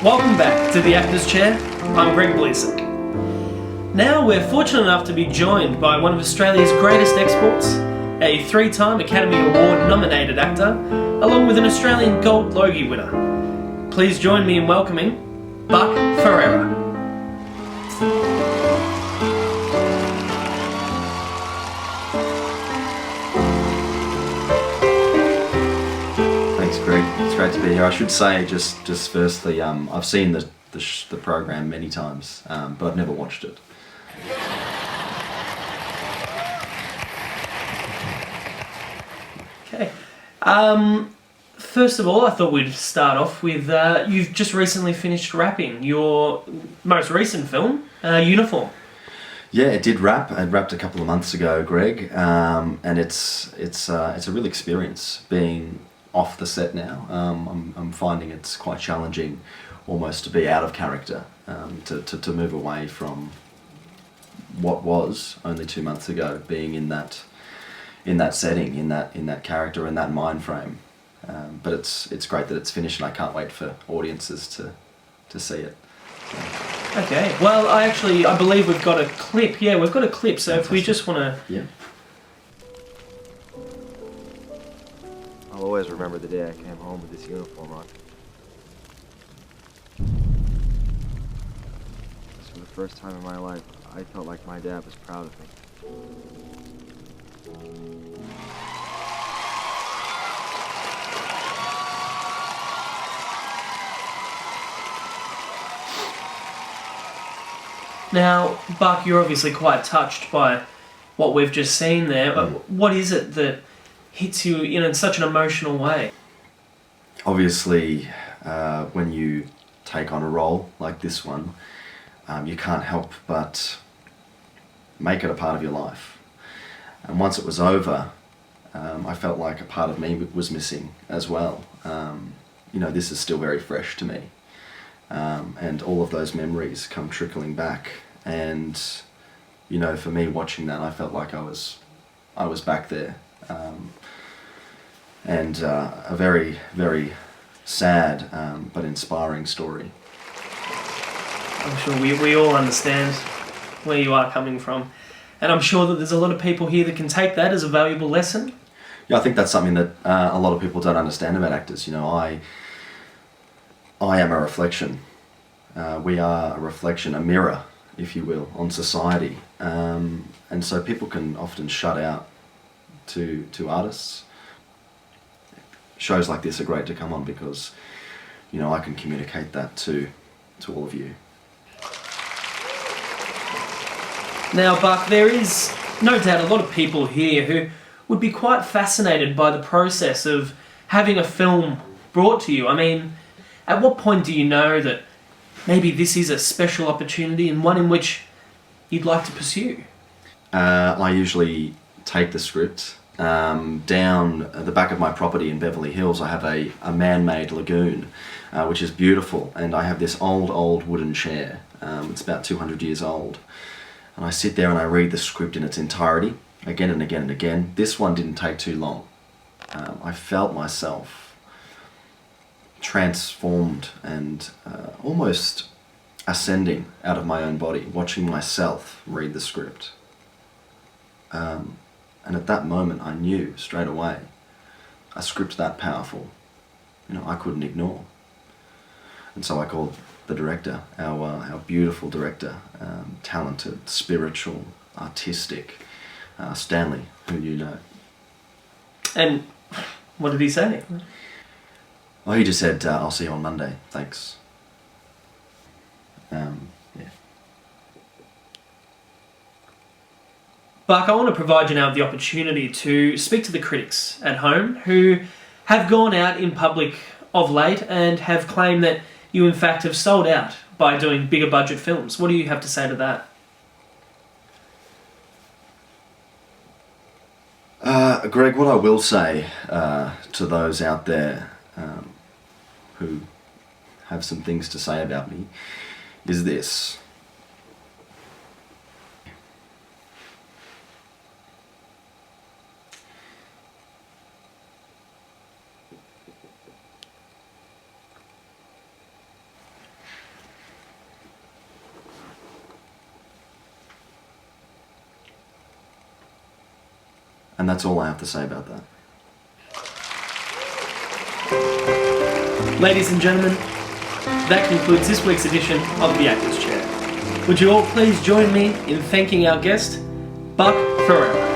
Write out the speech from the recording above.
Welcome back to the Actors Chair. I'm Greg Bleason. Now we're fortunate enough to be joined by one of Australia's greatest exports, a 3-time Academy Award nominated actor, along with an Australian Gold Logie winner. Please join me in welcoming Buck Ferera. Thanks, Greg. It's great to be here. I should say, just firstly, I've seen the program many times, but I've never watched it. Okay. First of all, I thought we'd start off with you've just recently finished wrapping your most recent film, Uniform. Yeah, it did wrap. It wrapped a couple of months ago, Greg, and it's a real experience being off the set now. I'm finding it's quite challenging, almost to be out of character, to move away from what was only 2 months ago, being in that setting, in that character, in that mind frame. But it's great that it's finished, and I can't wait for audiences to see it. Okay. Well, I believe we've got a clip. Yeah, we've got a clip. So if we just want to. Yeah. I'll always remember the day I came home with this uniform on. Because for the first time in my life, I felt like my dad was proud of me. Now, Buck, you're obviously quite touched by what we've just seen there. What is it that hits you in such an emotional way? Obviously, when you take on a role like this one, you can't help but make it a part of your life. And once it was over, I felt like a part of me was missing as well. This is still very fresh to me. And all of those memories come trickling back. And, for me watching that, I felt like I was back there. And a very, very sad but inspiring story. I'm sure we all understand where you are coming from. And I'm sure that there's a lot of people here that can take that as a valuable lesson. Yeah, I think that's something that a lot of people don't understand about actors. I am a reflection. We are a reflection, a mirror, if you will, on society. And so people can often shut out to artists. Shows like this are great to come on because, I can communicate that to all of you. Now, Buck, there is no doubt a lot of people here who would be quite fascinated by the process of having a film brought to you. I mean, at what point do you know that maybe this is a special opportunity and one in which you'd like to pursue? I usually take the script. Down at the back of my property in Beverly Hills, I have a man-made lagoon, which is beautiful, and I have this old wooden chair. It's about 200 years old. And I sit there and I read the script in its entirety, again and again and again. This one didn't take too long. I felt myself transformed and almost ascending out of my own body, watching myself read the script. And at that moment I knew straight away, a script that powerful, I couldn't ignore. And so I called the director, our beautiful director, talented, spiritual, artistic, Stanley, who you know. And what did he say? Well, he just said, I'll see you on Monday, thanks. Yeah. Buck, I want to provide you now with the opportunity to speak to the critics at home who have gone out in public of late and have claimed that you in fact have sold out by doing bigger budget films. What do you have to say to that? Greg, what I will say to those out there who have some things to say about me is this. And that's all I have to say about that. Ladies and gentlemen, that concludes this week's edition of The Actor's Chair. Would you all please join me in thanking our guest, Buck Ferera.